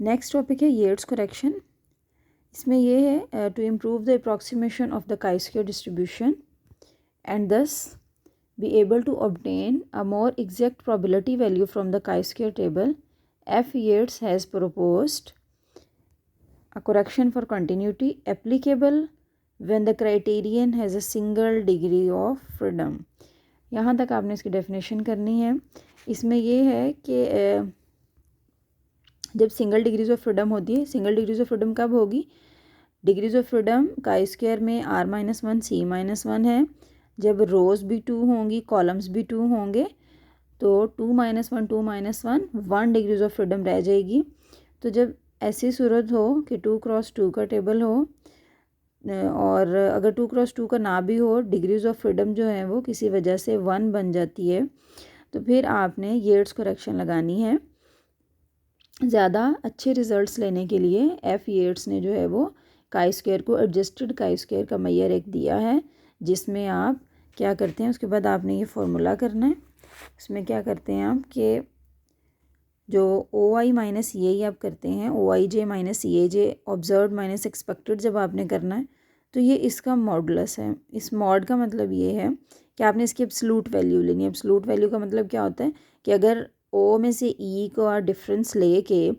Next topic है येट्स correction. इसमें ये है to improve the approximation of the chi square distribution and दस be able to obtain a more exact probability value from the chi-square table. F. Yeats has proposed a correction for continuity applicable when the criterion has a single degree of freedom. यहाँ तक आपने इसकी definition करनी है। इसमें ये है कि जब सिंगल डिग्रीज ऑफ फ्रीडम होती है, सिंगल डिग्रीज ऑफ फ्रीडम कब होगी? Degrees of freedom chi square में r-1 c-1 है। जब रोज़ भी 2 होंगी, कॉलम्स भी 2 होंगे, तो 2-1 1 डिग्रीज ऑफ फ्रीडम रह जाएगी। तो जब ऐसी सूरत हो कि 2x2 का टेबल हो और अगर 2x2 का ना भी हो, डिग्रीज ऑफ फ्रीडम जो है वो किसी वजह से 1 बन जाती है, तो फिर आपने येट्स करेक्शन लगानी है। ज़्यादा अच्छे रिजल्ट्स लेने के लिए एफ येट्स ने जो है वो काई स्क्वायर को एडजस्टेड काई स्क्वायर का मैयर एक दिया है, जिसमें आप क्या करते हैं, उसके बाद आपने ये फार्मूला करना है। इसमें क्या करते हैं आप कि जो ओ आई माइनस ये आप करते हैं, ओ I J minus C A J observe minus expected जब आपने करना है, तो ये इसका मॉडुलस है। इस मॉड का मतलब ये है कि आपने इसकी एब्सलूट वैल्यू लेनी है। एब्सलूट वैल्यू का मतलब क्या होता है कि अगर ओ में से ई का डिफरेंस ले के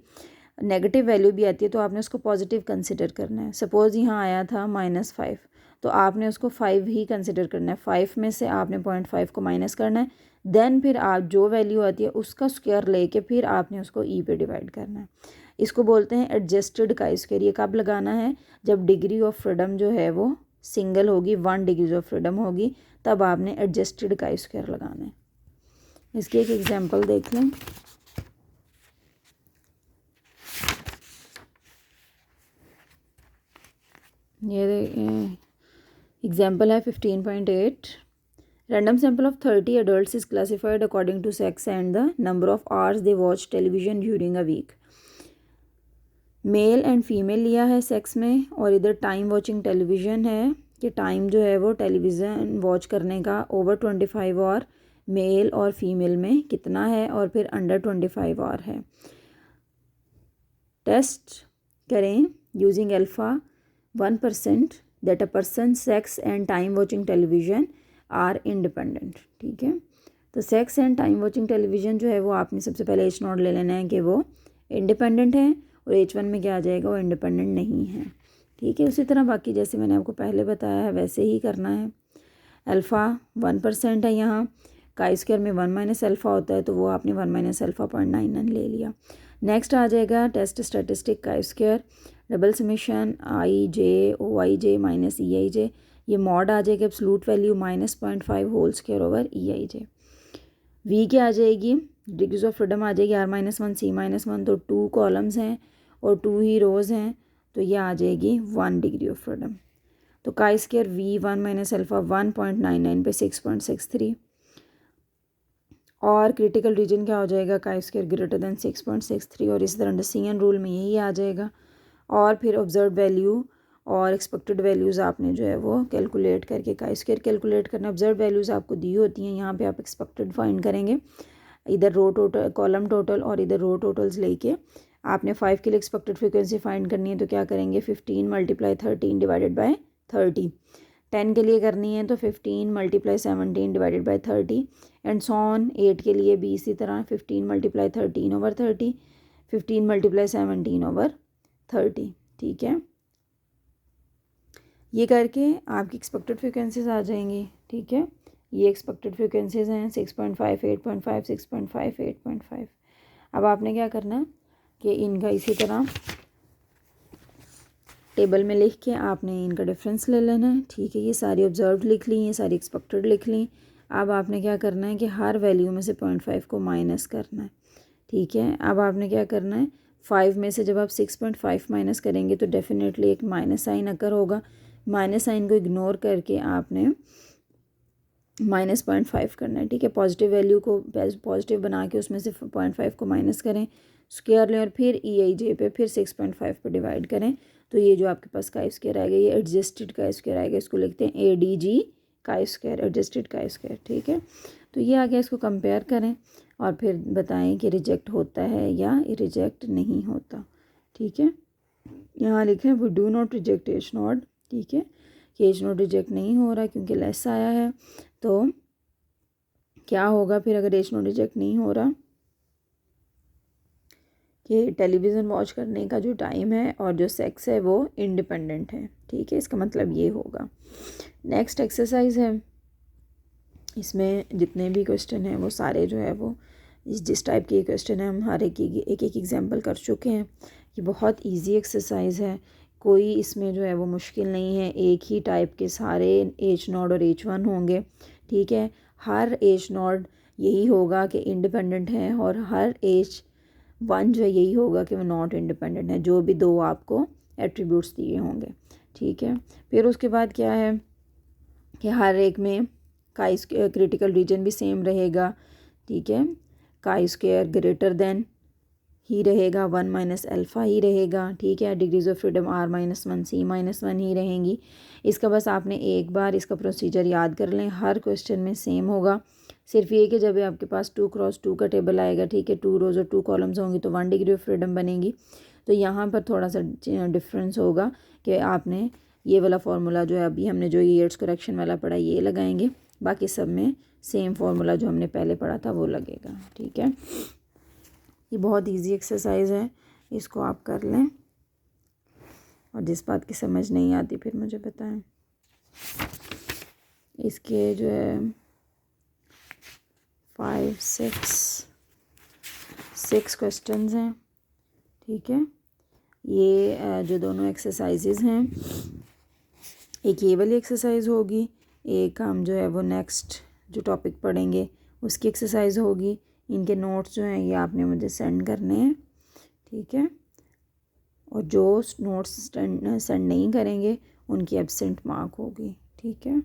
नेगेटिव वैल्यू भी आती है तो आपने उसको पॉजिटिव कंसिडर करना है। सपोज़ यहाँ आया था -5, तो आपने उसको 5 ही कंसिडर करना है। 5 में से आपने 0.5 को माइनस करना है, देन फिर आप जो वैल्यू आती है उसका स्क्वायर लेके फिर आपने उसको ई पे डिवाइड करना है। इसको बोलते हैं एडजस्टेड काई स्क्वायर। ये कब लगाना है? जब डिग्री ऑफ फ्रीडम जो है वो सिंगल होगी, 1 डिग्री ऑफ फ्रीडम होगी, तब आपने एडजस्टेड काई स्क्वायर लगाना है। इसकी एक एग्जांपल देख लें। ये एग्जांपल है 15.8। Random sample of 30 adults is classified according to sex and the number of hours they watch television during a week. Male and female लिया है सेक्स में, और इधर टाइम वॉचिंग टेलीविज़न है कि टाइम जो है वो टेलीविज़न वॉच करने का ओवर 25 आवर मेल और फीमेल में कितना है, और फिर अंडर 25 आवर है। टेस्ट करें using alpha 1% that a person sex and time watching television are independent. ठीक है, तो sex and time watching television जो है वो आपने सबसे पहले एच नोट ले लेना है कि वो इंडिपेंडेंट है, और H1 में क्या आ जाएगा, वो इंडिपेंडेंट नहीं है। ठीक है, उसी तरह बाकी जैसे मैंने आपको पहले बताया है वैसे ही करना है। अल्फ़ा 1% है यहाँ, काई स्क्वायर में 1 माइनस अल्फ़ा होता है, तो वो आपने 1 माइनस अल्फ़ा 0.99 ले लिया। नेक्स्ट आ जाएगा test statistic chi square double summation I J O I J minus E I J. ये मॉड आ जाएगा absolute value -0.5 whole square over E I J. V क्या आ जाएगी? डिग्रीज ऑफ फ्रीडम आ जाएगी r-1 c-1, तो 2 कॉलम्स हैं और 2 ही रोज़ हैं, तो ये आ जाएगी 1 डिग्री ऑफ फ्रीडम। तो chi square we 1 minus alpha 1.99 पे 6.63, और क्रिटिकल रीजन क्या हो जाएगा? काई स्क्वायर ग्रेटर देन 6.63, और इस तरह अंडरस्टैंडिंग रूल में यही आ जाएगा। और फिर ऑब्जर्व वैल्यू और एक्सपेक्टेड वैल्यूज़ आपने जो है वो कैलकुलेट करके काई स्क्वायर कैलकुलेट करना। ऑब्जर्व वैल्यूज़ आपको दी होती हैं, यहाँ पे आप एक्सपेक्टेड फाइंड करेंगे। इधर रो टोटल कॉलम टोटल और इधर रो टोटल्स लेके आपने 5 के लिए एक्सपेक्टेड फ्रीक्वेंसी फाइंड करनी है, तो क्या करेंगे? 15 × 13 डिवाइडेड बाय 30। 10 के लिए करनी है तो 15 × 17 divided by 30, and so on. 8 के लिए भी इसी तरह 15 × 13 ओवर 30, 15 × 17 ओवर 30। ठीक है, ये करके आपकी एक्सपेक्टेड फ्रीक्वेंसीज आ जाएंगी। ठीक है, ये एक्सपेक्टेड फ्रीक्वेंसीज हैं 6.5, 8.5, 6.5, 8.5। अब आपने क्या करना है कि इनका इसी तरह टेबल में लिख के आपने इनका डिफरेंस ले लेना है। ठीक है, ये सारी ऑब्जर्व्ड लिख ली, ये सारी एक्सपेक्टेड लिख ली। अब आपने क्या करना है कि हर वैल्यू में से 0.5 को माइनस करना है। ठीक है, अब आपने क्या करना है, 5 में से जब आप 6.5 माइनस करेंगे तो डेफिनेटली एक माइनस साइन अकर होगा। माइनस साइन को इग्नोर करके आपने -0.5 करना है। ठीक है, पॉजिटिव वैल्यू को पॉजिटिव बना के उसमें से 0.5 को माइनस करें, स्क्वायर लें, और फिर ई आई जे पे फिर 6.5 पे डिवाइड करें, तो ये जो आपके पास काई स्क्वायर आएगा ये एडजस्टेड काई स्क्वायर आएगा। इसको लिखते हैं ADG chi square, adjusted chi square. ठीक है, तो ये आ गया, इसको कंपेयर करें और फिर बताएं कि रिजेक्ट होता है या रिजेक्ट नहीं होता। ठीक है, यहाँ लिखे हैं we do not reject H naught, ठीक है, कि एच नॉट रिजेक्ट नहीं हो रहा क्योंकि लेस आया है। तो क्या होगा फिर अगर एच नॉट रिजेक्ट नहीं हो रहा, कि टेलीविज़न वॉच करने का जो टाइम है और जो सेक्स है वो इंडिपेंडेंट है, ठीक है, इसका मतलब ये होगा। नेक्स्ट एक्सरसाइज है, इसमें जितने भी क्वेश्चन हैं वो सारे जो है वो जिस टाइप के क्वेश्चन हैं हम हर एक एग्जांपल कर चुके हैं। ये बहुत इजी एक्सरसाइज है, कोई इसमें जो है वो मुश्किल नहीं है, एक ही टाइप के सारे एच नॉट और एच वन होंगे, ठीक है। हर एच नॉट यही होगा कि इंडिपेंडेंट है और हर एच वन जो है यही होगा कि वो नॉट इंडिपेंडेंट है, जो भी दो आपको एट्रीब्यूट्स दिए होंगे, ठीक है। फिर उसके बाद क्या है कि हर एक में काई क्रिटिकल रीजन भी सेम रहेगा, ठीक है, chi square greater then he रहेगा, 1 माइनस अल्फ़ा ही रहेगा, ठीक है। Degrees of freedom R-1 C-1 ही रहेंगी। इसका बस आपने एक बार इसका प्रोसीजर याद कर लें, हर क्वेश्चन में सेम होगा। सिर्फ ये कि जब आपके पास 2 क्रॉस 2 का टेबल आएगा, ठीक है, 2 रोज़ और 2 कॉलम्स होंगी तो 1 डिग्री ऑफ फ्रीडम बनेगी। तो यहाँ पर थोड़ा सा डिफरेंस होगा कि आपने ये वाला फार्मूला जो है अभी हमने जो येट्स करेक्शन वाला पढ़ा ये लगाएंगे, बाकी सब में सेम फार्मूला जो हमने पहले पढ़ा था वो लगेगा, ठीक है। ये बहुत इजी एक्सरसाइज है, इसको आप कर लें और जिस बात की समझ नहीं आती फिर मुझे बताएं। इसके जो है 6 क्वेश्चंस हैं, ठीक है। ये जो दोनों एक्सरसाइजेज हैं, एक ये वाली एक्सरसाइज होगी, एक हम जो है वो नेक्स्ट जो टॉपिक पढ़ेंगे उसकी एक्सरसाइज होगी। इनके नोट्स जो हैं ये आपने मुझे सेंड करने हैं, ठीक है, और जो नोट्स सेंड नहीं करेंगे उनकी एब्सेंट मार्क होगी, ठीक है।